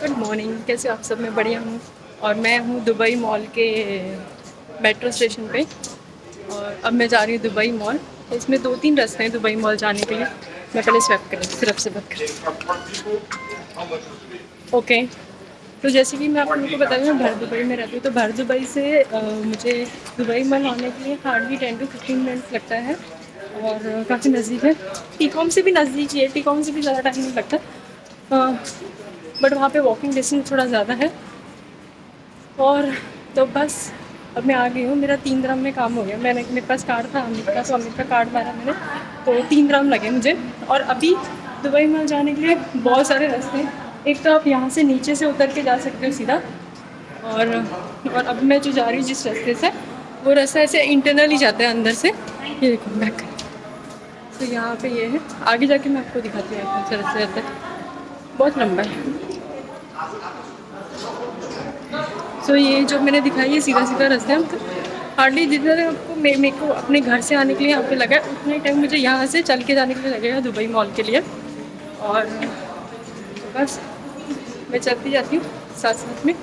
Good morning, कैसे हो आप सब? मैं बढ़िया हूँ। और मैं हूँ दुबई मॉल के मेट्रो स्टेशन पे। और अब मैं जा रही हूँ दुबई मॉल। तो इसमें 2-3 रास्ते हैं दुबई मॉल जाने के लिए। मैं पहले स्वैप करूँ, सिर्फ से बात करूँ। ओके। तो जैसे कि मैं आप लोगों को बता रही हूँ, मैं भर दुबई में रहती हूँ। तो भर दुबई से मुझे दुबई मॉल आने के लिए हार्डली 10 to 15 मिनट्स लगता है। और काफ़ी नज़दीक है। टी कॉम से भी नज़दीक ही है, टी कॉम से भी ज़्यादा टाइम नहीं लगता। बट वहाँ पे वॉकिंग डिस्टेंस थोड़ा ज़्यादा है। और तो बस अब मैं आ गई हूँ। मेरा 3 दिन में काम हो गया। मेरे पास कार्ड था अमित का, तो अमित का कार्ड मारा मैंने, तो 3 दिन लगे मुझे। और अभी दुबई मॉल जाने के लिए बहुत सारे रास्ते हैं। एक तो आप यहाँ से नीचे से उतर के जा सकते हो सीधा। और अब मैं जो जा रही हूँ जिस रास्ते से, वो रास्ता ऐसे इंटरनली जाता है अंदर से। ये देखो बैक। तो यहाँ पे ये है, आगे जाके मैं आपको दिखाती हूँ कौन सा रास्ता जाता है। बहुत लंबा है। सो ये जो मैंने दिखाई है सीधा सीधा रास्ता है। तो हार्डली जितना टाइम आपको मेरे को अपने घर से आने के लिए यहाँ पे लगा है, उतना ही टाइम मुझे यहाँ से चल के जाने के लिए लगेगा दुबई मॉल के लिए। और बस मैं चलती जाती हूँ, साथ साथ में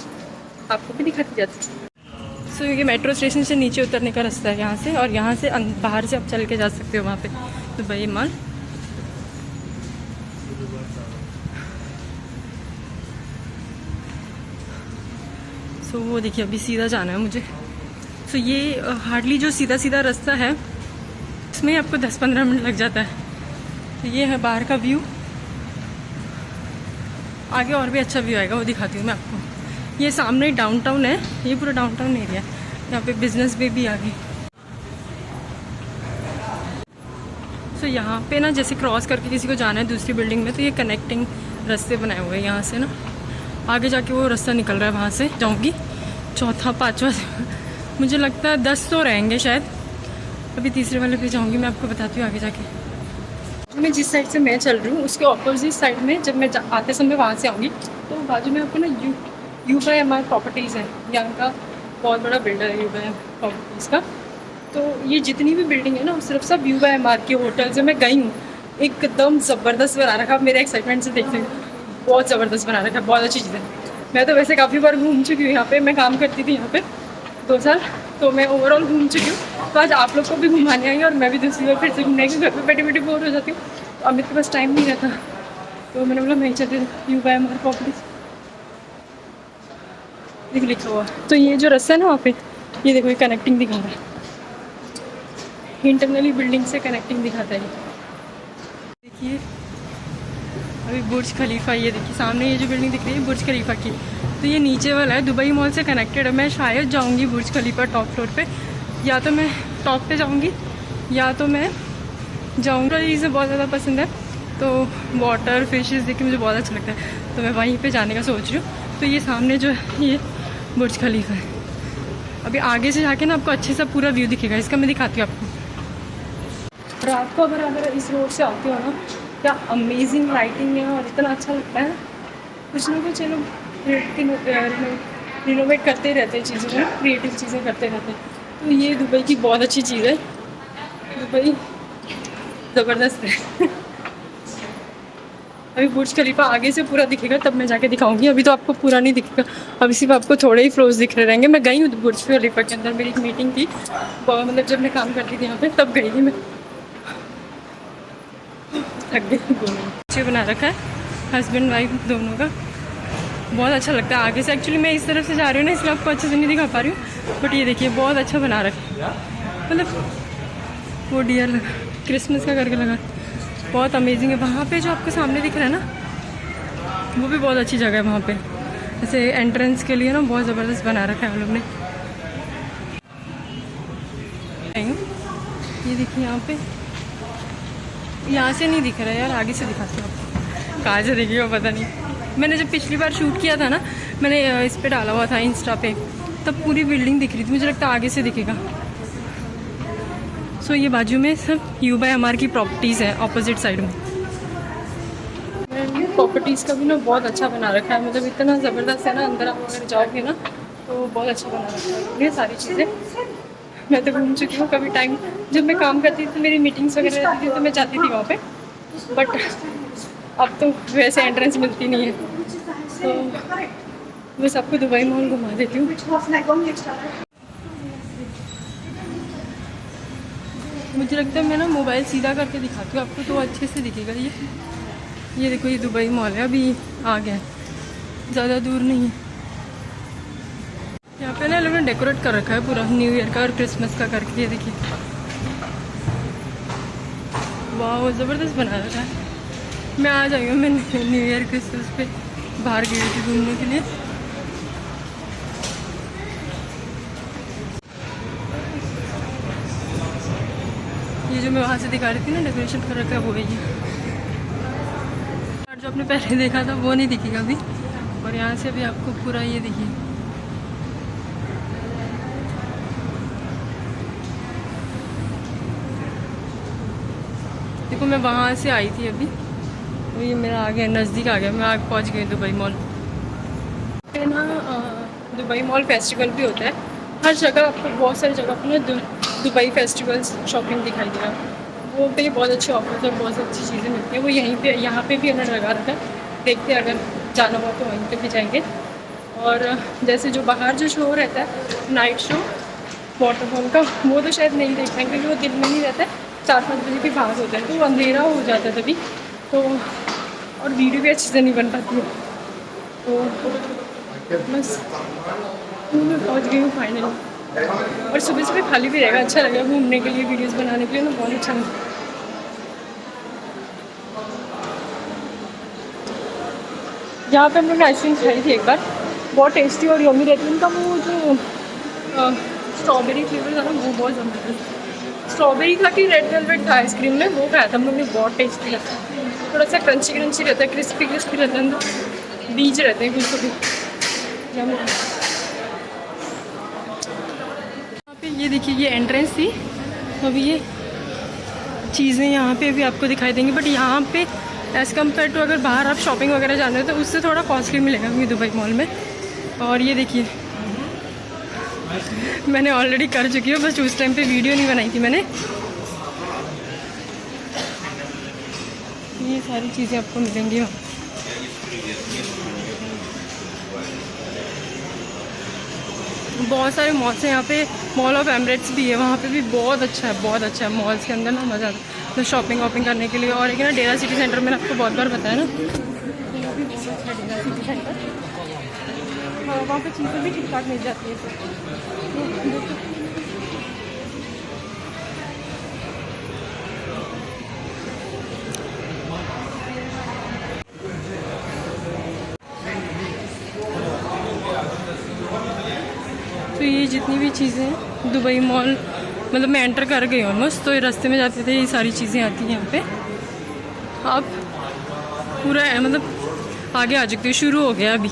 आपको भी दिखाती जाती हूँ। सो ये मेट्रो स्टेशन से नीचे उतरने का रास्ता है यहाँ से। और यहाँ से बाहर से आप चल के जा सकते हो वहाँ पे दुबई मॉल। सो वो देखिए, अभी सीधा जाना है मुझे। सो ये हार्डली जो सीधा सीधा रास्ता है, इसमें आपको 10-15 मिनट लग जाता है। तो ये है बाहर का व्यू। आगे और भी अच्छा व्यू आएगा, वो दिखाती हूँ मैं आपको। ये सामने डाउनटाउन है, ये पूरा डाउनटाउन एरिया है। यहाँ पे बिजनेस भी आ गई। सो यहाँ पे ना जैसे क्रॉस करके किसी को जाना है दूसरी बिल्डिंग में, तो ये कनेक्टिंग रास्ते बनाए हुए हैं। यहाँ से ना आगे जाके वो रास्ता निकल रहा है, वहाँ से जाऊँगी। चौथा पाँचवा मुझे लगता है 10 तो रहेंगे शायद। अभी तीसरे वाले पे जाऊँगी, मैं आपको बताती हूँ आगे जाके। मैं जिस साइड से मैं चल रही हूँ उसके ऑपोजिट साइड में जब मैं आते समय वहाँ से आऊँगी, तो बाजू में आपको ना UYMR प्रॉपर्टीज़ है। यहाँ का बहुत बड़ा बिल्डर है UYMR प्रॉपर्टीज़ का। तो ये जितनी भी बिल्डिंग है ना, सिर्फ सब UYMR के होटल से मैं गई हूँ। एकदम ज़बरदस्त बना रखा, मेरे एक्साइटमेंट से देखते हैं। बहुत ज़बरदस्त बना रखा, बहुत अच्छी चीज़ है। मैं तो वैसे काफ़ी बार घूम चुकी हूँ यहाँ पे। मैं काम करती थी यहाँ पे 2 साल, तो मैं ओवरऑल घूम चुकी हूँ। तो आज आप लोग को भी घुमाने आई और मैं भी दूसरी बार फिर से घूमने की, घर पे बैठे बैठे बोर हो जाती हूँ। तो अमित के पास टाइम नहीं रहता, तो मैंने बोला मैं चलती हूँ UYMR प्रॉपर्टीज। देख लिखा हुआ। तो ये जो रास्ता है ना वहाँ पे, ये देखो, ये कनेक्टिंग दिखा रहा है। इंटरनली बिल्डिंग से कनेक्टिंग दिखाता है। देखिए अभी बुर्ज खलीफा, ये देखिए सामने ये जो बिल्डिंग दिख रही है बुर्ज खलीफा की। तो ये नीचे वाला है, दुबई मॉल से कनेक्टेड है। मैं शायद जाऊंगी बुर्ज खलीफा टॉप फ्लोर पे, या तो मैं टॉप पे जाऊंगी, या तो मैं जाऊंगा। चीज़ें बहुत ज़्यादा पसंद है, तो वाटर फिशेस देख के मुझे बहुत अच्छा लगता है, तो मैं वहीं पे जाने का सोच रही हूँ। तो ये सामने जो है ये बुर्ज खलीफा है। अभी आगे से जाके ना आपको अच्छे से पूरा व्यू दिखेगा इसका, मैं दिखाती हूँ आपको। रात को अगर इस रोड से आते हो ना, क्या अमेजिंग लाइटिंग है और इतना अच्छा लगता है। कुछ ना कुछ लोग रिनोवेट करते रहते हैं चीज़ों को, क्रिएटिव चीज़ें करते रहते हैं। तो ये दुबई की बहुत अच्छी चीज़ है। दुबई ज़बरदस्त है। अभी बुर्ज खलीफा आगे से पूरा दिखेगा, तब मैं जाके दिखाऊंगी। अभी तो आपको पूरा नहीं दिखेगा, अभी सिर्फ आपको थोड़े ही फ्लोर्स दिख रहे रहेंगे। मैं गई हूँ बुर्ज खलीफा के अंदर, मेरी एक मीटिंग थी, मतलब जब मैं काम करती थी यहाँ पे तब गई थी मैं। थक गई। अच्छे बना रखा है हस्बैंड वाइफ दोनों का, बहुत अच्छा लगता है आगे से। एक्चुअली मैं इस तरफ से जा रही हूँ ना, इसलिए आपको अच्छे से नहीं दिखा पा रही हूँ। बट ये देखिए बहुत अच्छा बना रखा है, मतलब वो डियर लगा, क्रिसमस का करके लगा, बहुत अमेजिंग है। वहाँ पे जो आपको सामने दिख रहा है ना, वो भी बहुत अच्छी जगह है। वहाँ पे ऐसे एंट्रेंस के लिए ना बहुत ज़बरदस्त बना रखा है हम लोग ने। ये देखिए यहाँ पे, यहाँ से नहीं दिख रहा है यार, आगे से दिखाती हूँ आपको। कहाँ से देखिएगा पता नहीं। मैंने जब पिछली बार शूट किया था ना, मैंने इस पे डाला हुआ था इंस्टा पे, तब पूरी बिल्डिंग दिख रही थी। मुझे लगता है आगे से दिखेगा। सो ये बाजू में सब UYMR की प्रॉपर्टीज़ है, ऑपोजिट साइड में। प्रॉपर्टीज़ का भी ना बहुत अच्छा बना रखा है, मतलब इतना ज़बरदस्त है ना। अंदर आप अगर जाओगे ना तो बहुत अच्छा बना रखा है ये सारी चीज़ें। मैं तो घूम चुकी हूँ। कभी टाइम जब मैं काम करती थी, मेरी मीटिंग्स वगैरह रहती थी, तो मैं जाती थी वहाँ पे। बट अब तो वैसे एंट्रेंस मिलती नहीं है। तो मैं सबको दुबई मॉल घुमा देती हूँ। मुझे लगता है मैं ना मोबाइल सीधा करके दिखाती हूँ आपको तो अच्छे से दिखेगा। ये देखो ये दुबई मॉल है, अभी आ गया, ज़्यादा दूर नहीं है। यहाँ पे ना लोगों ने डेकोरेट कर रखा है पूरा न्यू ईयर का और क्रिसमस का करके। ये देखिए वाह ज़बरदस्त बना रखा है। मैं आ जाऊँगी, मैं न्यू ईयर क्रिसमस पे बाहर गई थी घूमने के लिए। ये जो मैं वहाँ से दिखा रही थी ना डेकोरेशन कर रखा है वो है ये। और जो आपने पहले देखा था वो नहीं दिखेगा अभी। और यहाँ से अभी आपको पूरा ये दिखिए, देखो मैं वहाँ से आई थी अभी, तो ये मेरा आ गया, नज़दीक आ गया, मैं आगे पहुँच गई दुबई मॉल पे ना। दुबई मॉल फेस्टिवल भी होता है हर जगह, आपको बहुत सारी जगह पर ना दुबई फेस्टिवल्स शॉपिंग दिखाई देगा। वो पे बहुत अच्छे ऑफर्स और बहुत अच्छी चीज़ें मिलती हैं। वो यहाँ पे भी उन्होंने लगा रखा है, देखते हैं अगर जाना हुआ तो वहीं पे भी जाएंगे। और जैसे जो बाहर जो शो रहता है नाइट शो वाटरफॉल का, वो तो शायद नहीं देख पाएंगे क्योंकि वो दिन में नहीं रहता है, 4-5 बजे के बाद होता है, तो अंधेरा हो जाता है तभी तो, और वीडियो भी अच्छे से नहीं बन पाती है। तो बस मैं पहुँच गई हूँ फाइनली। और सुबह सुबह खाली भी रहेगा, अच्छा लगेगा घूमने के लिए, वीडियोस बनाने के लिए ना बहुत अच्छा लगता है। यहाँ पे हम लोग आइसक्रीम खाई थी एक बार, बहुत टेस्टी और यम्मी रहती है। उनका वो जो स्ट्रॉबेरी फ्लेवर था ना वो बहुत ज़बरदस्त, स्ट्रॉबेरी था कि रेड वेलवेट था आइसक्रीम में, वो खाया था हम लोग ने, बहुत टेस्टी लगता है। थोड़ा सा क्रंची क्रंची रहता है, क्रिस्पी क्रिस्पी रहता है, अंदर बीज रहते हैं कुछ तो भी। यहाँ पे ये देखिए ये एंट्रेंस थी, अभी ये चीज़ें यहाँ पे भी आपको दिखाई देंगी, बट यहाँ पे एज़ कम्पेयर टू अगर बाहर आप शॉपिंग वगैरह जाना है तो उससे थोड़ा कॉस्टली मिलेगा क्योंकि दुबई मॉल में। और ये देखिए मैंने ऑलरेडी कर चुकी हूँ, बस उस टाइम पे वीडियो नहीं बनाई थी मैंने। ये सारी चीज़ें आपको मिलेंगी वहाँ। बहुत सारे मॉल्स हैं यहाँ पे, मॉल ऑफ एमरेट्स भी है, वहाँ पे भी बहुत अच्छा है, बहुत अच्छा है। मॉल्स के अंदर ना मज़ा आता है तो शॉपिंग वॉपिंग करने के लिए। और एक ना डेरा सिटी सेंटर मैंने आपको बहुत बार बताया ना, वो भी बहुत अच्छा है डेरा सिटी सेंटर। वहाँ पे चीज़ें भी ठीक ठाक मिल जाती है। तो ये जितनी भी चीज़ें हैं दुबई मॉल, मतलब मैं एंटर कर गई ऑलमोस्ट, तो ये रास्ते में जाते थे ये सारी चीज़ें आती हैं यहाँ पे। अब पूरा मतलब आगे आ चुकी है, शुरू हो गया अभी।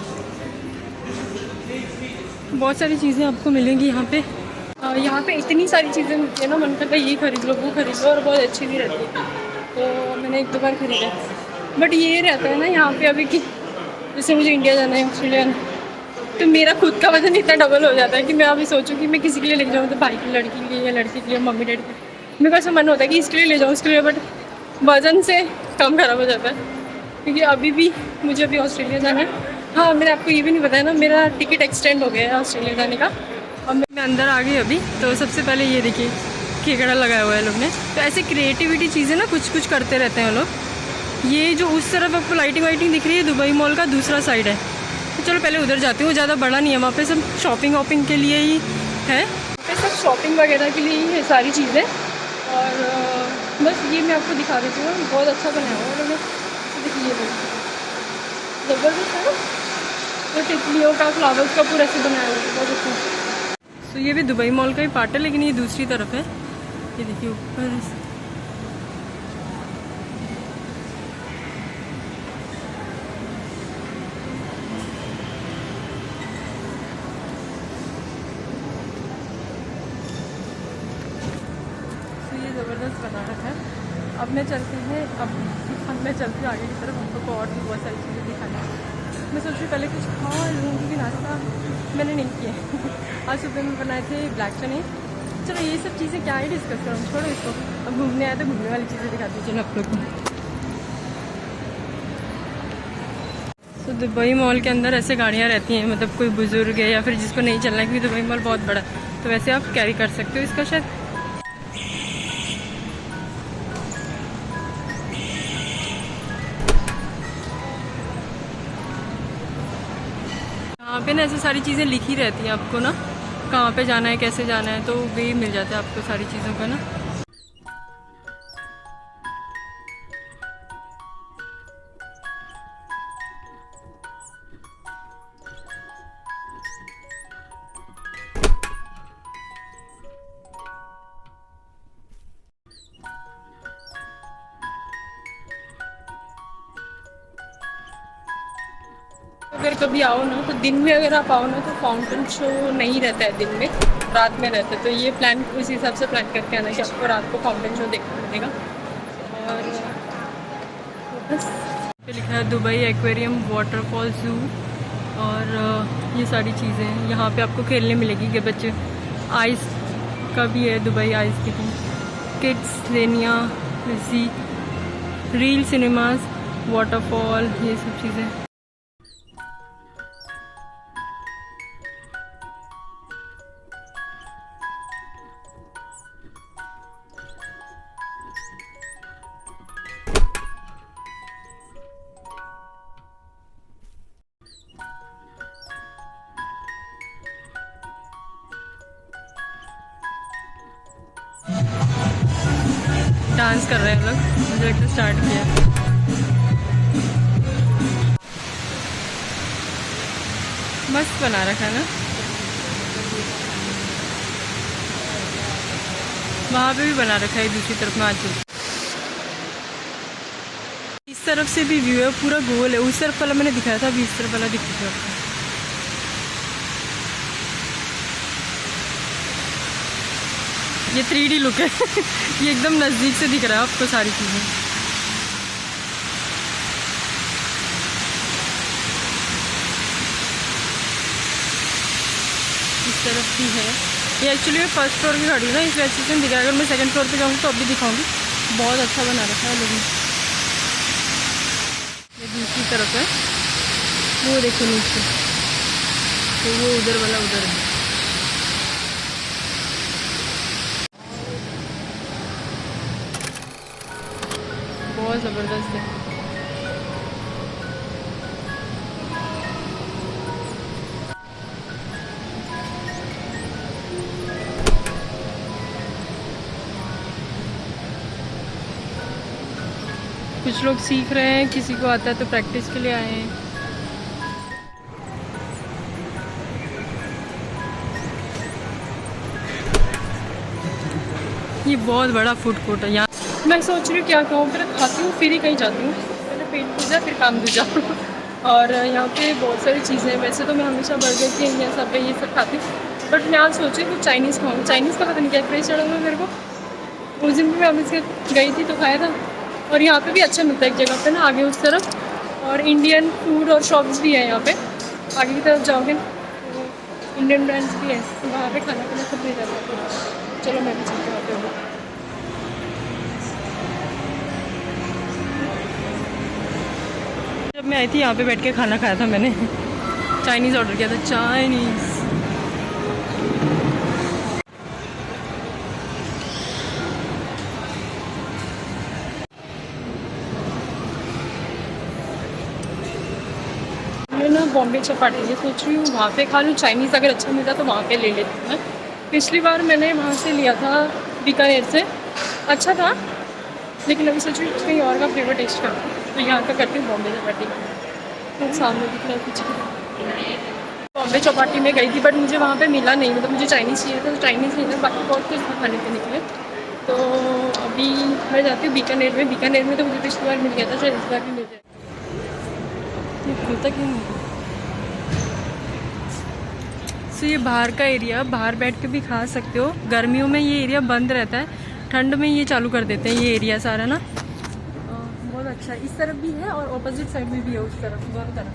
बहुत सारी चीज़ें आपको मिलेंगी यहाँ पे। यहाँ पे इतनी सारी चीज़ें मिलती है ना, मन करता है ये खरीद लो वो खरीद लो, और बहुत अच्छी भी रहती है। तो मैंने 1-2 बार खरीदा, बट ये रहता है ना यहाँ पे अभी कि जैसे मुझे इंडिया जाना है, ऑस्ट्रेलिया, तो मेरा खुद का वजन इतना डबल हो जाता है कि मैं अभी सोचूं कि मैं किसी के लिए ले जाऊँ, तो भाई की लड़की के लिए या लड़की के लिए, मम्मी डैडी के लिए, मेरे को ऐसा मन होता है कि इसके लिए ले जाऊँ उसके लिए, बट वज़न से कम खराब हो जाता है। क्योंकि अभी भी मुझे अभी ऑस्ट्रेलिया जाना है। हाँ मैंने आपको ये भी नहीं बताया ना, मेरा टिकट एक्सटेंड हो गया है ऑस्ट्रेलिया जाने का। अब मैं अंदर आ गई अभी, तो सबसे पहले ये देखिए केकड़ा लगाया हुआ है लोग ने। तो ऐसे क्रिएटिविटी चीज़ें ना कुछ कुछ करते रहते हैं लोग। ये जो उस तरफ आपको लाइटिंग वाइटिंग दिख रही है दुबई मॉल का दूसरा साइड है, तो चलो पहले उधर जाती हूँ। ज़्यादा बड़ा नहीं है, वहाँ पे सब शॉपिंग वॉपिंग के लिए ही है, वहाँ पे सब शॉपिंग वगैरह के लिए ही है सारी चीज़ें। और बस ये मैं आपको दिखा देती हूँ, बहुत अच्छा बनाया हुआ है उन्होंने। देखिए ज़बरदस्त है ना, तो तितलियों का फ्लावर्स का पूरा ऐसे बनाया हुआ है, बहुत अच्छा। तो ये भी दुबई मॉल का ही पार्ट है, लेकिन ये दूसरी तरफ है। ये देखिए ऊपर ज़बरदस्त बना रखा है। अब मैं चलती हूँ, अब मैं चलती हूँ आगे की तरफ, हमको और भी बहुत सारी चीज़ें दिखाना है। मैं सोच रही पहले कुछ खा लूँ क्योंकि नाश्ता मैंने नहीं किया। आज सुबह में बनाए थे ब्लैक चने। चलो ये सब चीज़ें क्या ही डिस्कस करूँ, छोड़ो इसको। अब घूमने आए तो घूमने वाली चीज़ें दिखाती हूँ चलो आप लोग को। तो दुबई मॉल के अंदर ऐसे गाड़ियाँ रहती हैं, मतलब कोई बुज़ुर्ग है या फिर जिसको नहीं चलना है, क्योंकि दुबई मॉल बहुत बड़ा है, तो वैसे आप कैरी कर सकते हो इसका शायद। यहाँ पे ना ऐसे सारी चीज़ें लिखी रहती हैं आपको ना, कहाँ पे जाना है, कैसे जाना है, तो वे मिल जाता है आपको सारी चीज़ों का ना। अगर कभी आओ ना तो दिन में अगर आप आओ ना तो फाउंटेन शो नहीं रहता है दिन में, रात में रहता है, तो ये प्लान उस हिसाब से प्लान करके आना कि आपको रात को फाउंटेन शो देखने मिलेगा। और बस पे लिखा है दुबई एक्वेरियम वाटरफॉल जू, और ये सारी चीज़ें यहाँ पे आपको खेलने मिलेगी कि बच्चे, आइस का भी है, दुबई आइस की किड्स लेनिया, सी रील सिनेमास, वाटरफॉल, ये सब चीज़ें। डांस कर रहे हैं लोग, मुझे लगता है स्टार्ट किया। मस्त बना रखा है ना। वहाँ पे भी बना रखा है दूसरी तरफ में आजू। इस तरफ से भी व्यू है, पूरा गोल है। उस तरफ वाला मैंने दिखाया था, अभी इस तरफ वाला दिख रहा है। ये 3D लुक है ये एकदम नज़दीक से दिख रहा है आपको सारी चीज़ें। इस तरफ भी है। ये एक्चुअली मैं फर्स्ट फ्लोर की खड़ी हूँ ना, इस वजह से दिख रहा है। अगर मैं सेकंड फ्लोर पे जाऊँगी तो अभी दिखाऊंगी। बहुत अच्छा बना रखा है लोगों ने। ये दूसरी तरफ है, वो देखो नीचे, तो वो उधर वाला उधर है। बहुत ज़बरदस्त है। कुछ लोग सीख रहे हैं, किसी को आता है तो प्रैक्टिस के लिए आए हैं। ये बहुत बड़ा फूड कोर्ट है यहाँ। मैं सोच रही हूँ क्या कहूँ, फिर खाती हूँ फिर ही कहीं जाती हूँ, पहले पेट पूजा फिर काम दूजा और यहाँ पे बहुत सारी चीज़ें हैं। वैसे तो मैं हमेशा बर्गर किंग या सब ये सब खाती हूँ, बट मैं आज सोच रही हूँ चाइनीज़ खाऊँ। चाइनीज़ का पता नहीं क्या क्रेज़ चढ़ा हुआ मेरे को। उस दिन भी मैं अमृतसर गई थी तो खाया था, और यहाँ पे भी अच्छा मिलता है एक जगह पे ना आगे उस तरफ, और इंडियन फूड और शॉप्स भी है यहाँ पे। आगे की तरफ जाओगे तो इंडियन ब्रांड्स भी है, तो वहाँ पे खाना पीना सब मिल जाता है। चलो मैं भी चलती हूँ वहाँ पे। जब मैं आई थी यहाँ पे बैठ के खाना खाया था मैंने, चाइनीज़ ऑर्डर किया था, चाइनीज़। मैं ना बॉम्बे चौपाटी ये सोच रही हूँ वहाँ पे खा लूँ चाइनीज़, अगर अच्छा मिलता तो वहाँ पे ले लेती हूँ मैं। पिछली बार मैंने वहाँ से लिया था बीकानेर से, अच्छा था, लेकिन अभी सोच रही हूँ कहीं और का फ्लेवर टेस्ट करती हूँ, तो यहाँ का करती हूँ बॉम्बे चौपाटी। तो सामने दिख रहा है कुछ। बॉम्बे चौपाटी में गई थी बट मुझे वहाँ पे मिला नहीं, मतलब मुझे चाइनीज़ चाहिए था तो चाइनीज़ नहीं था, बाकी बहुत कुछ खाने पीने के लिए। तो अभी मैं जाती हूँ बीकानेर में। बीकानेर में तो मुझे पिछली बार मिल गया था, शायद इस बार भी मिल जाए। ये खुलता क्यों नहीं? सो ये बाहर का एरिया, बाहर बैठ के भी खा सकते हो। गर्मियों में ये एरिया बंद रहता है, ठंड में ये चालू कर देते हैं ये एरिया सारा ना। बहुत अच्छा, इस तरफ भी है और ऑपोजिट साइड में भी है, उस तरफ, दोनों तरफ।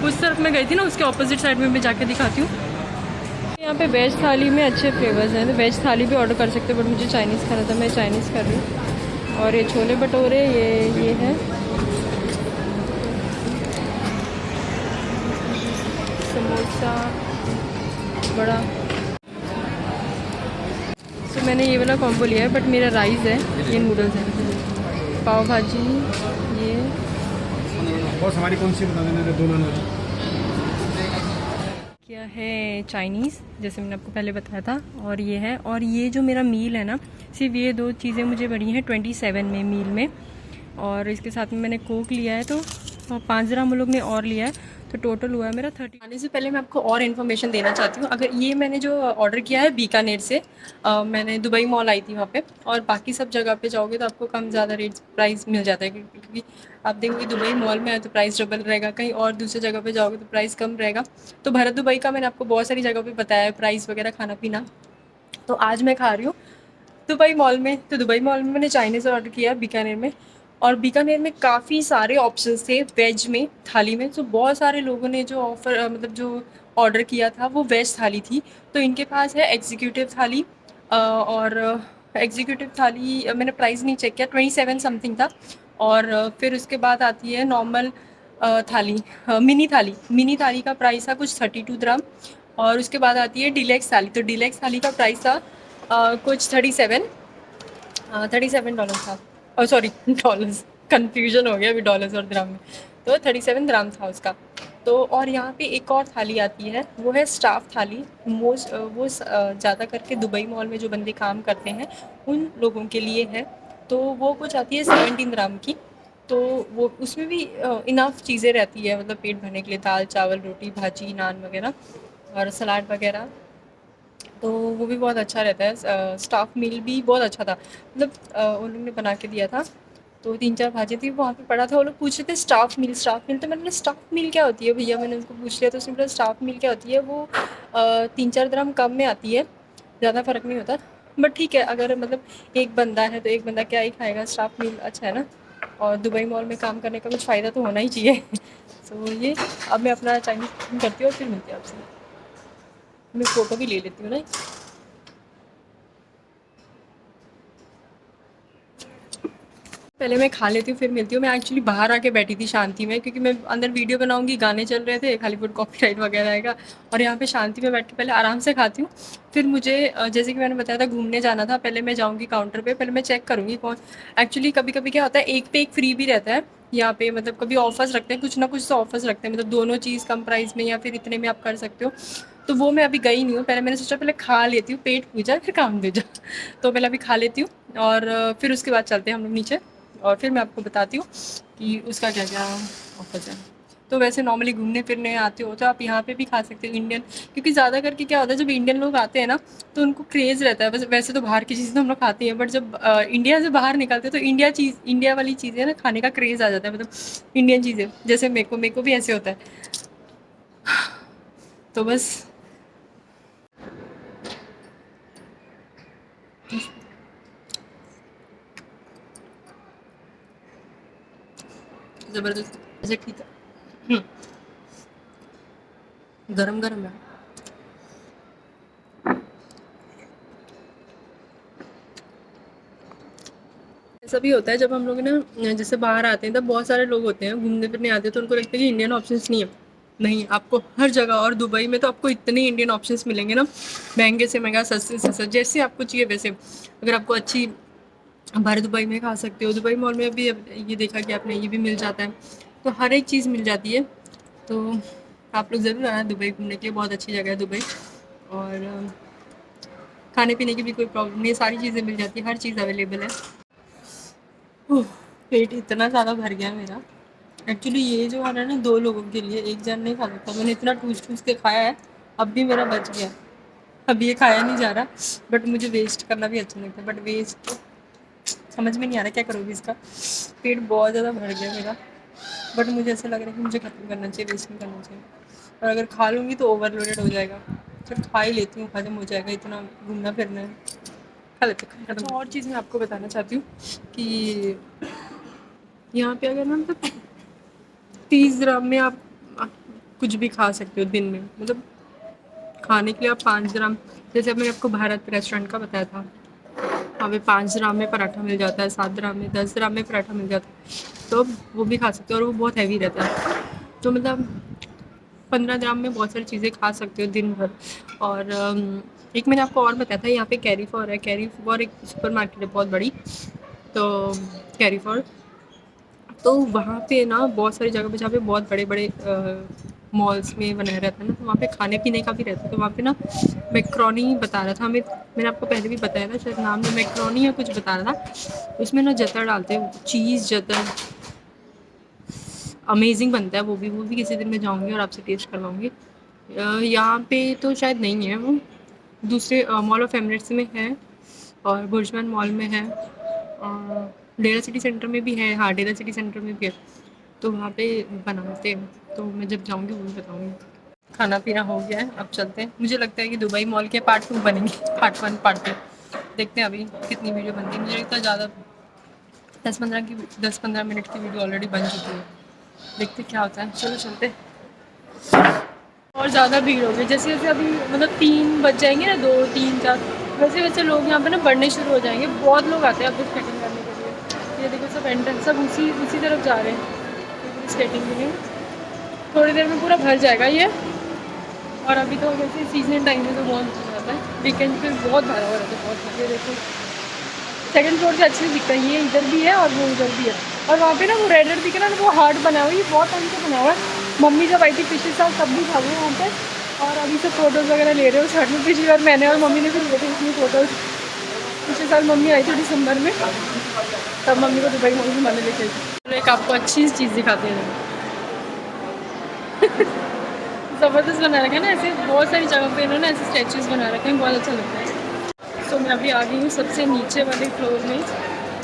उस तरफ में गई थी ना, उसके ऑपोजिट साइड में भी जाके दिखाती हूँ। यहाँ पे वेज थाली में अच्छे फ्लेवर्स हैं, तो वेज थाली भी ऑर्डर कर सकते हो, बट मुझे चाइनीज़ खाना था, मैं चाइनीज़ कर रही हूँ। और ये छोले भटूरे, ये है समोसा बड़ा। तो मैंने ये वाला कॉम्बो लिया है, बट मेरा राइस है, ये नूडल्स है, पाव भाजी, ये बॉस हमारी कौन सी बता देना, दोनों वाली। क्या है चाइनीज़, जैसे मैंने आपको पहले बताया था। और ये है, और ये जो मेरा मील है ना, सिर्फ ये दो चीज़ें मुझे पड़ी हैं 27 में मील में। और इसके साथ में मैंने कोक लिया है, तो 5 ग्राम हम लोग ने और लिया है, तो टोटल हुआ है मेरा 30। आने से पहले मैं आपको और इन्फॉर्मेशन देना चाहती हूँ। अगर ये मैंने जो ऑर्डर किया है बीकानेर से, मैंने दुबई मॉल आई थी वहाँ पे, और बाकी सब जगह पे जाओगे तो आपको कम ज़्यादा रेट प्राइस मिल जाता है, क्योंकि आप देखोगे दुबई मॉल में आए तो प्राइस डबल रहेगा, कहीं और दूसरी जगह पे जाओगे तो प्राइस कम रहेगा। तो भारत दुबई का मैंने आपको बहुत सारी जगह पे बताया है प्राइस वगैरह, खाना पीना। तो आज मैं खा रही हूँ दुबई मॉल में। तो दुबई मॉल में मैंने चाइनीज़ ऑर्डर किया बीकानेर में, और बीकानेर में काफ़ी सारे ऑप्शंस थे वेज में, थाली में। तो बहुत सारे लोगों ने जो ऑफ़र मतलब जो ऑर्डर किया था वो वेज थाली थी। तो इनके पास है एग्जीक्यूटिव थाली, और एग्जीक्यूटिव थाली मैंने प्राइस नहीं चेक किया, 27 समथिंग था। और फिर उसके बाद आती है नॉर्मल थाली, मिनी थाली। मिनी थाली का प्राइस था कुछ 32 ग्राम। और उसके बाद आती है डीलक्स थाली। तो डीलक्स थाली का प्राइस था कुछ 37 डॉलर था। और सॉरी डॉलर्स, कन्फ्यूजन हो गया अभी डॉलर्स और ग्राम में। तो 37 ग्राम था उसका। तो और यहाँ पे एक और थाली आती है, वो है स्टाफ थाली। वो ज़्यादा करके दुबई मॉल में जो बंदे काम करते हैं उन लोगों के लिए है। तो वो कुछ आती है 17 ग्राम की। तो वो उसमें भी इनफ चीज़ें रहती है, मतलब पेट भरने के लिए, दाल चावल रोटी भाजी नान वगैरह और सलाद वगैरह। तो वो भी बहुत अच्छा रहता है। स्टाफ मील भी बहुत अच्छा था, मतलब उन लोगों ने बना के दिया था। तो 3-4 भाजी थी, वहाँ पे पड़ा था। वो लोग पूछ रहे थे स्टाफ मील, स्टाफ मील। तो मैंने बोला स्टाफ मील क्या होती है भैया, मैंने उनको पूछ लिया। तो उसने बोला स्टाफ मील क्या होती है, वो 3-4 ग्राम कम में आती है, ज़्यादा फ़र्क नहीं होता। बट ठीक है, अगर मतलब एक बंदा है तो एक बंदा क्या ही खाएगा, स्टाफ मील अच्छा है ना। और दुबई मॉल में काम करने का कुछ फ़ायदा तो होना ही चाहिए। तो ये अब मैं अपना चाइनीज़ करती हूँ और फिर मिलती हूँ आपसे। मैं फ़ोटो भी ले लेती हूँ ना। पहले मैं खा लेती हूँ फिर मिलती हूँ। मैं एक्चुअली बाहर आके बैठी थी शांति में, क्योंकि मैं अंदर वीडियो बनाऊंगी, गाने चल रहे थे, हॉलीवुड कॉपीराइट वगैरह आएगा। और यहाँ पे शांति में बैठ के पहले आराम से खाती हूँ। फिर मुझे जैसे कि मैंने बताया था घूमने जाना था, पहले मैं जाऊँगी काउंटर पे, पहले मैं चेक करूँगी कौन। एक्चुअली कभी कभी क्या होता है, एक पे एक फ्री भी रहता है यहाँ पे, मतलब कभी ऑफर्स रखते हैं, कुछ ना कुछ तो ऑफर्स रखते हैं, मतलब दोनों चीज़ कम प्राइस में या फिर इतने में आप कर सकते हो। तो वो मैं अभी गई नहीं हूँ, पहले मैंने सोचा पहले खा लेती हूँ, पेट पूजा फिर काम भेजा। तो पहले अभी खा लेती हूँ, और फिर उसके बाद चलते हैं हम लोग नीचे, और फिर मैं आपको बताती हूँ कि उसका क्या क्या ऑफर्स है। तो वैसे नॉर्मली घूमने फिरने आते हो तो आप यहाँ पे भी खा सकते हो इंडियन, क्योंकि ज़्यादा करके क्या होता है जब इंडियन लोग आते हैं ना तो उनको क्रेज़ रहता है। वैसे तो बाहर की चीज़ें तो हम लोग खाते हैं, बट जब इंडिया से बाहर निकलते हैं तो इंडिया वाली चीज़ें ना खाने का क्रेज़ आ जाता है, मतलब इंडियन चीज़ें। जैसे मेरे को भी ऐसे होता है। तो बस ज़बरदस्त, ऐसे ठीक है। गरम गरम है। ऐसा भी होता है जब हम लोग ना जैसे बाहर आते हैं, तब बहुत सारे लोग होते हैं घूमने फिरने आते हैं, तो उनको लगता है कि इंडियन ऑप्शंस नहीं है। नहीं, आपको हर जगह, और दुबई में तो आपको इतने इंडियन ऑप्शंस मिलेंगे ना, महंगे से महंगा, सस्ते से सस्ता, जैसे आपको चाहिए वैसे। अगर आपको अच्छी भारत दुबई में खा सकते हो, दुबई मॉल में भी अब ये देखा कि आपने ये भी मिल जाता है, तो हर एक चीज़ मिल जाती है। तो आप लोग ज़रूर आना दुबई घूमने के लिए, बहुत अच्छी जगह है दुबई। और खाने पीने की भी कोई प्रॉब्लम नहीं है, सारी चीज़ें मिल जाती है, हर चीज़ अवेलेबल है। ओह! पेट इतना ज़्यादा भर गया मेरा। एक्चुअली ये जो खाना है ना 2 लोगों के लिए, 1 जन नहीं खा सकता। मैंने इतना ठूस-ठूस के खाया है, अब भी मेरा बच गया। अब ये खाया नहीं जा रहा, बट मुझे वेस्ट करना भी अच्छा नहीं लगता, बट वेस्ट समझ में नहीं आ रहा क्या करूँगी इसका। पेट बहुत ज़्यादा भर गया मेरा, बट मुझे ऐसा लग रहा है कि मुझे ख़त्म करना चाहिए, वेस्ट नहीं करना चाहिए। और अगर खा लूँगी तो ओवरलोडेड हो जाएगा। चल खा ही लेती हूँ, हज़म हो जाएगा, इतना घूमना-फिरना है। खा लेते हैं, खत्म। अच्छा, और चीज़ मैं आपको बताना चाहती हूँ कि यहाँ पे अगर ना मतलब 30 ग्राम में आप कुछ भी खा सकते हो दिन में, मतलब खाने के लिए आप 5 ग्राम, जैसे अब मैंने आपको भारत रेस्टोरेंट का बताया था, वहाँ पे 5 ग्राम में पराठा मिल जाता है, 7 ग्राम में, 10 ग्राम में पराठा मिल जाता है, तो वो भी खा सकते हो और वो बहुत हैवी रहता है। तो मतलब 15 ग्राम में बहुत सारी चीज़ें खा सकते हो दिन भर। और एक मैंने आपको और बताया था, यहाँ पे कैरी फॉर है। कैरी फॉर एक सुपर मार्केट है बहुत बड़ी, तो कैरी फॉर, तो वहाँ पे ना बहुत सारी जगह पे जहाँ पे बहुत बड़े बड़े मॉल्स में बनाया रहता है ना, तो वहाँ पे खाने पीने का भी रहता है। तो वहाँ पे ना मैक्रोनी बता रहा था हमें, मैंने आपको पहले भी बताया था शायद, नाम में मैक्रोनी या कुछ बता रहा था। उसमें ना जतर डालते हैं, चीज़ जतर, अमेजिंग बनता है वो भी किसी दिन मैं जाऊँगी और आपसे टेस्ट करवाऊँगी। यहाँ पे तो शायद नहीं है वो, दूसरे मॉल ऑफ एमिरेट्स में है और बुर्जमान मॉल में है, डेरा सिटी सेंटर में भी है। हाँ, डेरा सिटी सेंटर में भी है, तो वहाँ पे बनाते हैं। तो मैं जब जाऊँगी वो भी बताऊँगी। खाना पीना हो गया है, अब चलते हैं। मुझे लगता है कि दुबई मॉल के पार्ट 2 बनेंगे, पार्ट 1 पार्ट 2 देखते हैं अभी कितनी वीडियो बनती है। मुझे इतना ज़्यादा 10-15 मिनट की वीडियो ऑलरेडी बन चुकी है, देखते क्या होता है। चलो चलते। और ज़्यादा भीड़ हो गई, जैसे जैसे अभी मतलब 3 बज जाएंगे ना, 2, 3, 4, वैसे वैसे लोग यहाँ पे ना बढ़ने शुरू हो जाएंगे। बहुत लोग आते हैं अब स्केटिंग करने के लिए। ये देखो सब एंट्रेंस सब उसी तरफ जा रहे हैं स्केटिंग के लिए। थोड़ी देर में पूरा भर जाएगा ये, और अभी तो वैसे सीजन टाइम में तो बहुत भरा रहता है, वीकेंड पे बहुत भरा हुआ रहता है, बहुत भरा। देखो सेकंड फ्लोर से अच्छे से दिखता है, ये इधर भी है और वो उधर भी है। और वहाँ पे ना वो रेडर दिख रहा है ना, वो हार्ट बना हुआ है, ये बहुत टाइम से बना हुआ है। मम्मी जब आई थी पिछले साल तब भी था वो वहाँ पे, और अभी सब फ़ोटोज़ वगैरह ले रहे हो छठ में। पिछली बार मैंने और मम्मी ने भी लिए थे इसमें फ़ोटोज़। पिछले साल मम्मी आई थी दिसंबर में, तब मम्मी को दुबई मॉल घुमाने लेके आई थी। एक आपको अच्छी चीज़ दिखाते हैं, ज़बरदस्त बना रखा है ना, ऐसे बहुत सारी जगह पे इन्होंने ऐसे स्टैचूज़ बना रखे हैं, बहुत अच्छा लगता है। तो मैं अभी आ गई हूँ सबसे नीचे वाले फ्लोर में,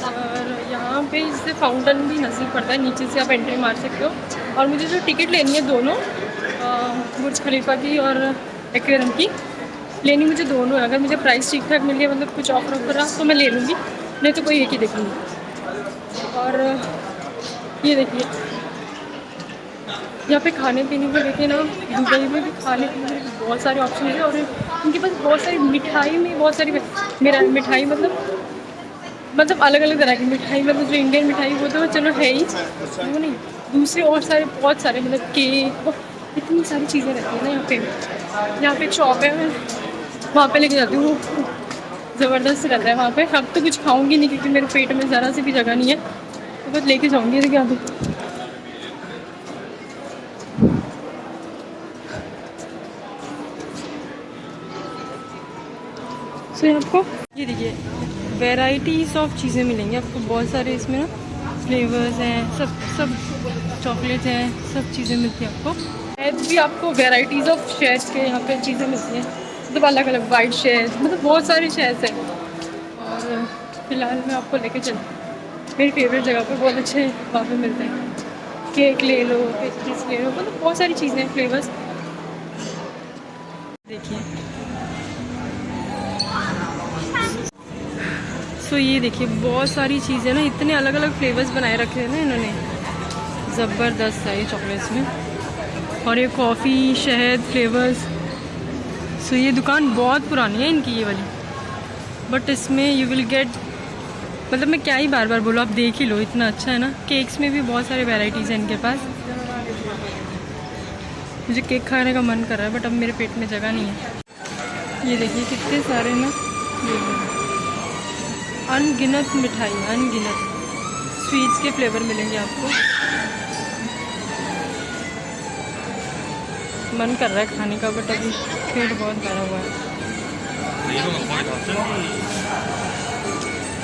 और यहाँ पे इससे फाउंटेन भी नज़दीक पड़ता है, नीचे से आप एंट्री मार सकते हो। और मुझे जो टिकट लेनी है दोनों, बुर्ज खलीफा की और एक्वेरियम की लेनी, मुझे दोनों है। अगर मुझे प्राइस ठीक ठाक मिल गया, मतलब कुछ ऑफर रहा तो मैं ले लूँगी, नहीं तो कोई एक ही देखूँगी। और ये देखिए यहाँ पे खाने पीने के देखिए ना, दुबई में भी खाने पीने के बहुत सारे ऑप्शन हैं, और उनके पास बहुत सारी मिठाई में बहुत सारी मेरा मिठाई मतलब अलग अलग तरह की मिठाई, मतलब जो इंडियन मिठाई वो तो चलो है ही, वो नहीं, दूसरे और सारे बहुत सारे मतलब केक, इतनी सारी चीज़ें रहती हैं ना यहाँ पे। यहाँ पे एक शॉप है, मैं वहाँ पे लेके जाती हूँ, ज़बरदस्त रहता है वहाँ पे। अब तो कुछ खाऊंगी नहीं क्योंकि मेरे पेट में ज़रा सी भी जगह नहीं है, तो बस लेके जाऊँगी। देखिए यहाँ पे तो आपको ये देखिए वेराइटीज़ ऑफ चीज़ें मिलेंगी आपको, बहुत सारे इसमें ना फ्लेवर्स हैं, सब चॉकलेट्स हैं, सब चीज़ें मिलती हैं आपको। शहद भी आपको वेराइटीज़ ऑफ शहद के यहाँ पे चीज़ें मिलती हैं, मतलब अलग अलग वाइट शहद, मतलब बहुत सारे शहद हैं। और फिलहाल मैं आपको लेके चलूँ मेरी फेवरेट जगह पर, बहुत अच्छे वहाँ पे मिलते हैं। केक ले लो, पेस्ट्रीज ले लो, मतलब बहुत सारी चीज़ें हैं, फ्लेवर्स देखिए। सो ये देखिए बहुत सारी चीज़ें ना, इतने अलग अलग फ्लेवर्स बनाए रखे हैं ना इन्होंने, ज़बरदस्त है ये चॉकलेट्स में। और ये कॉफ़ी शहद फ्लेवर्स। सो ये दुकान बहुत पुरानी है इनकी ये वाली, बट इसमें यू विल गेट, मतलब मैं क्या ही बार बार बोलूँ, आप देख ही लो, इतना अच्छा है ना। केक्स में भी बहुत सारे वेराइटीज़ हैं इनके पास। मुझे केक खाने का मन कर रहा है, बट अब मेरे पेट में जगह नहीं है। ये देखिए कितने सारे ना, अनगिनत मिठाई, अनगिनत स्वीट्स के फ्लेवर मिलेंगे आपको। मन कर रहा है खाने का, बट अभी पेट बहुत भरा हुआ है।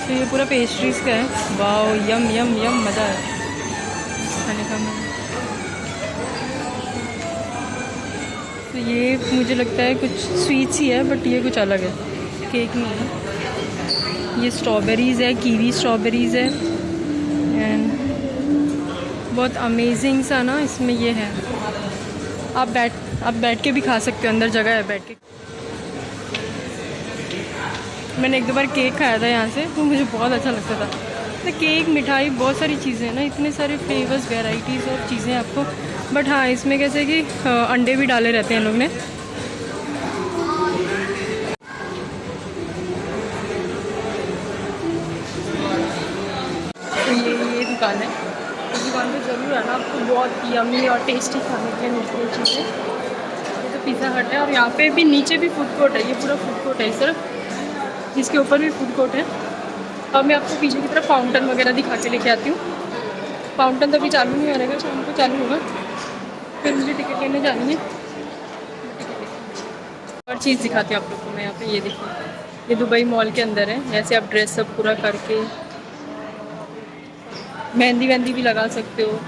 तो ये पूरा पेस्ट्रीज का है, वाओ यम यम यम, मज़ा है खाने का। तो ये मुझे लगता है कुछ स्वीट्स ही है, बट ये कुछ अलग है, केक नहीं है। ये स्ट्रॉबेरीज़ है, कीवी स्ट्रॉबेरीज़ है, एंड बहुत अमेजिंग सा ना इसमें ये है। आप बैठ के भी खा सकते हो, अंदर जगह है बैठ के। मैंने एक दो बार केक खाया था यहाँ से, तो मुझे बहुत अच्छा लगता था। तो केक मिठाई बहुत सारी चीज़ें हैं ना, इतने सारे फ्लेवर्स वेराइटीज़ और चीज़ें आपको। बट हाँ, इसमें कैसे कि अंडे भी डाले रहते हैं लोग ने। दुकान है। इस दुकान पे ज़रूर आना, आपको बहुत यम्मी और टेस्टी खाने के लिए मिलती है चीज़ें। ये तो पिज़्ज़ा हट है और यहाँ पे भी नीचे भी फूड कोर्ट है, ये पूरा फूड कोर्ट है सिर्फ, इसके ऊपर भी फूड कोर्ट है। अब मैं आपको पीछे की तरफ फाउंटेन वगैरह दिखा के लेके आती हूँ। फाउंटेन तो अभी चालू नहीं हो रहेगा, शाम को चालू होगा। फिर मुझे टिकट लेने जानी है, और चीज़ दिखाती हूँ आप लोग को मैं। यहाँ पे ये देखिए, ये दुबई मॉल के अंदर है। ऐसे आप ड्रेस सब पूरा करके मेहंदी वेहंदी भी लगा सकते हो,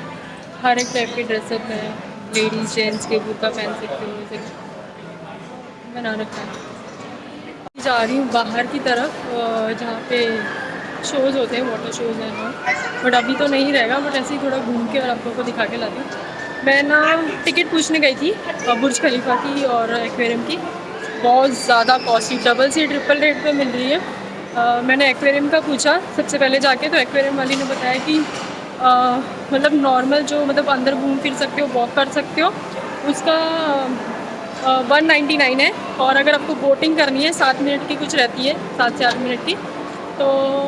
हर एक टाइप के ड्रेसअप है। लेडीज जेंट्स के बुर्का पहन सकते हो, जैसे बना रखा है। जा रही हूँ बाहर की तरफ, जहाँ पे शोज़ होते हैं, वाटर शोज़ हैं ना, बट अभी तो नहीं रहेगा, बट ऐसे ही थोड़ा घूम के और आप लोगों को दिखा के लाती हूँ। मैं ना टिकट पूछने गई थी बुर्ज खलीफा की और एक्वेरियम की, बहुत ज़्यादा कॉस्टली, डबल से ट्रिपल रेट पे मिल रही है। मैंने एक्वेरियम का पूछा सबसे पहले जाके, तो एक्वेरियम वाली ने बताया कि मतलब नॉर्मल जो मतलब अंदर घूम फिर सकते हो, वॉक कर सकते हो, उसका 199 है। और अगर आपको बोटिंग करनी है 7 मिनट की कुछ रहती है, 7 से 8 मिनट की, तो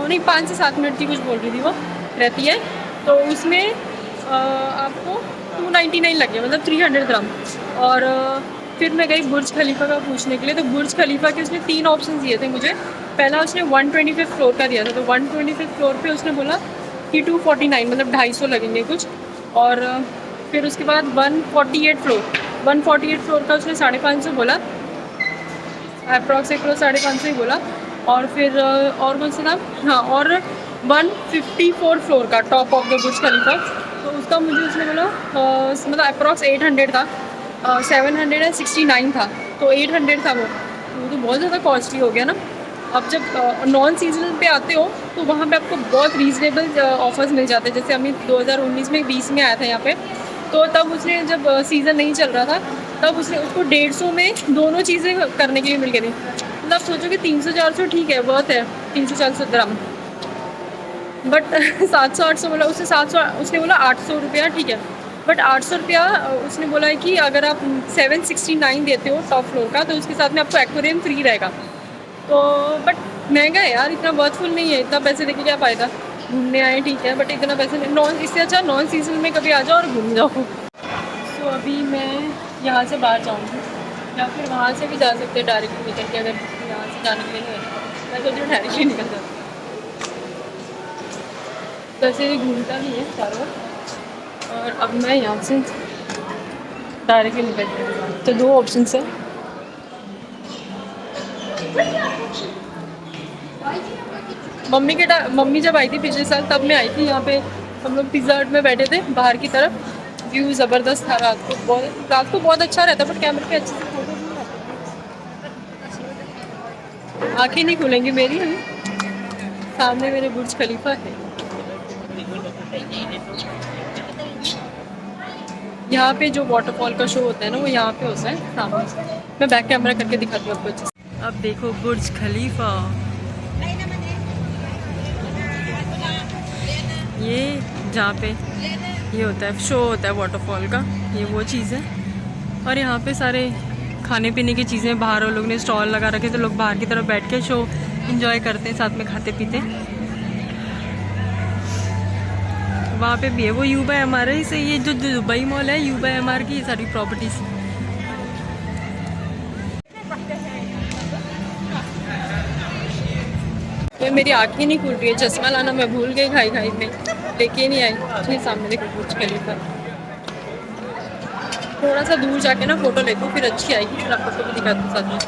नहीं 5 से 7 मिनट की कुछ बोल रही थी वो रहती है, तो उसमें आपको 299 लगे, मतलब 300 ग्राम। और फिर मैं गई बुर्ज खलीफा का पूछने के लिए, तो बुर्ज खलीफा के उसने 3 ऑप्शन दिए थे मुझे। पहला उसने 125 फ्लोर का दिया था, तो 125 फ्लोर पे उसने बोला कि 249 मतलब 250 लगेंगे कुछ। और फिर उसके बाद 148 फ्लोर का उसने 550 बोला, अप्रॉक्स 550 ही बोला। और फिर और कौन सा नाम, हाँ, और 154 फ्लोर का टॉप ऑफ द बुर्ज खलीफा, तो उसका मुझे उसने बोला मतलब अप्रॉक्स 800 था, 769 था, तो 800 था वो तो बहुत ज़्यादा कॉस्टली हो गया ना। अब जब नॉन सीजनल पे आते हो तो वहाँ पे आपको बहुत रीज़नेबल ऑफर्स मिल जाते हैं। जैसे हमें 2019 में 20 में आया था यहाँ पे, तो तब उसने जब सीज़न नहीं चल रहा था, तब उसने उसको 150 में दोनों चीज़ें करने के लिए मिल गई थी। मतलब सोचो कि 300-400 ठीक है, बहुत है 300-400 ग्राम, बट 700-800 बोला उसने, 700 उसने बोला 800 रुपया ठीक है, बट 800 रुपया उसने बोला है कि अगर आप 769 देते हो टॉप फ्लोर का, तो उसके साथ में आपको एक्वेरियम फ्री रहेगा। तो बट महंगा है यार, इतना वर्थफुल नहीं है, इतना पैसे देके क्या फ़ायदा। घूमने आए ठीक है, बट इतना पैसे नहीं, नॉन इससे अच्छा नॉन सीजन में कभी आ जाओ और घूम जाओ। तो अभी मैं यहाँ से बाहर जाऊँगी, या फिर वहाँ से भी जा सकते हैं डायरेक्टली निकल के, अगर यहाँ से जाने के लिए नहीं है। मैं सोच रही हूँ डायरेक्टली निकल जाती हूँ, तो ऐसे घूमता भी है चारों ओर। और अब मैं यहाँ से डायरेक्टली निकल जाऊँगी, तो 2 ऑप्शन है। मम्मी जब आई थी पिछले साल, तब मैं आई थी यहाँ पे, हम लोग पिज़्ज़ा हट में बैठे थे बाहर की तरफ। व्यू ज़बरदस्त था रात को बहुत अच्छा रहता, बट कैमरे पे अच्छे से फोटो नहीं आते। आँखें नहीं खुलेंगी मेरी, सामने मेरे बुर्ज खलीफा है। यहाँ पे जो वाटरफॉल का शो होता है ना, वो यहाँ पे होता है सामने से। मैं बैक कैमरा करके दिखाती हूँ आपको अच्छे से। अब देखो बुर्ज खलीफा, ये जहाँ पे ये होता है शो होता है वाटरफॉल का, ये वो चीज़ है। और यहाँ पे सारे खाने पीने की चीज़ें, बाहर वो लोग ने स्टॉल लगा रखे, तो लोग बाहर की तरफ बैठ के शो एंजॉय करते हैं, साथ में खाते पीते। वहाँ पे भी है वो U/MR है, इसे ये जो दुबई मॉल है U/MR की सारी प्रॉपर्टीज। तो मेरी आँखें नहीं खुल रही है, चश्मा लाना मैं भूल गई खाई में, लेके नहीं आई। ये सामने देखो बुर्ज खलीफा, थोड़ा सा दूर जाके ना फोटो लेती हूँ, फिर अच्छी आएगी, फिर आपको भी दिखाती हूँ साथ में।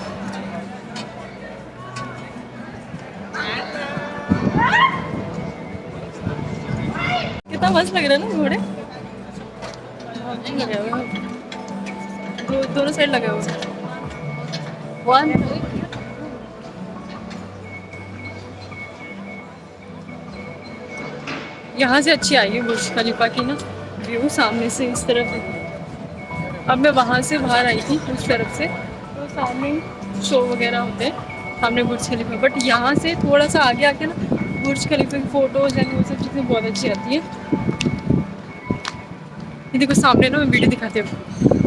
कितना मस्त लग रहा है ना घोड़े, लगे हुए दोनों साइड लगे हुए। यहाँ से अच्छी आई है बुर्ज खलीफा की ना व्यू, सामने से इस तरफ है। अब मैं वहाँ से बाहर आई थी उस तरफ से, तो सामने शो वगैरह होते हैं सामने बुर्ज खलीफा, बट यहाँ से थोड़ा सा आगे आके ना बुर्ज खलीफा की फ़ोटोज़ एंड वो सब चीज़ें बहुत अच्छी आती है। ये देखो सामने ना, मैं वीडियो दिखाती हूँ,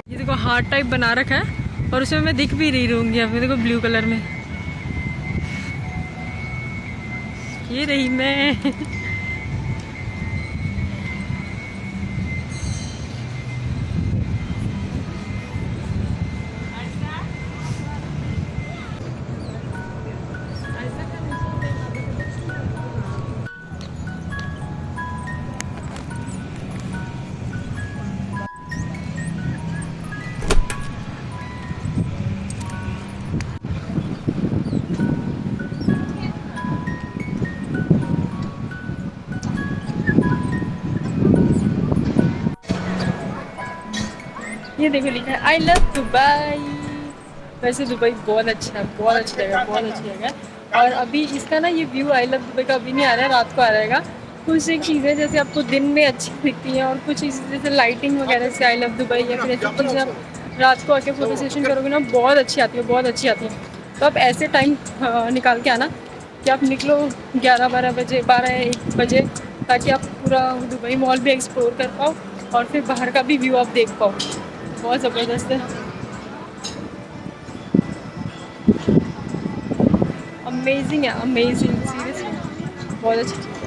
ये देखो हार्ट टाइप बना रखा है, और उसमें मैं दिख भी रही रहूँगी। अब देखो ब्लू कलर में ये रही मैं। ये देखो लिखा है आई लव दुबई। वैसे दुबई बहुत अच्छा है, बहुत अच्छी जगह, बहुत अच्छी जगह है। और अभी इसका ना ये व्यू आई लव दुबई का अभी नहीं आ रहा है, रात को आ रहेगा। कुछ एक चीज़ें जैसे आपको दिन में अच्छी दिखती हैं और कुछ चीज़ें जैसे लाइटिंग वगैरह से आई लव दुबई या फिर ऐसी चीज़ें आप रात को आके फोटो सेशन करोगे ना, बहुत अच्छी आती है, बहुत अच्छी आती है। तो आप ऐसे टाइम निकाल के आना कि आप निकलो 11-12 बजे, 12-1 बजे, ताकि आप पूरा दुबई मॉल भी एक्सप्लोर कर पाओ और फिर बाहर का भी व्यू आप देख पाओ। बहुत ज़बरदस्त है, अमेजिंग है, अमेजिंग, सीरियसली बहुत अच्छी चीज़।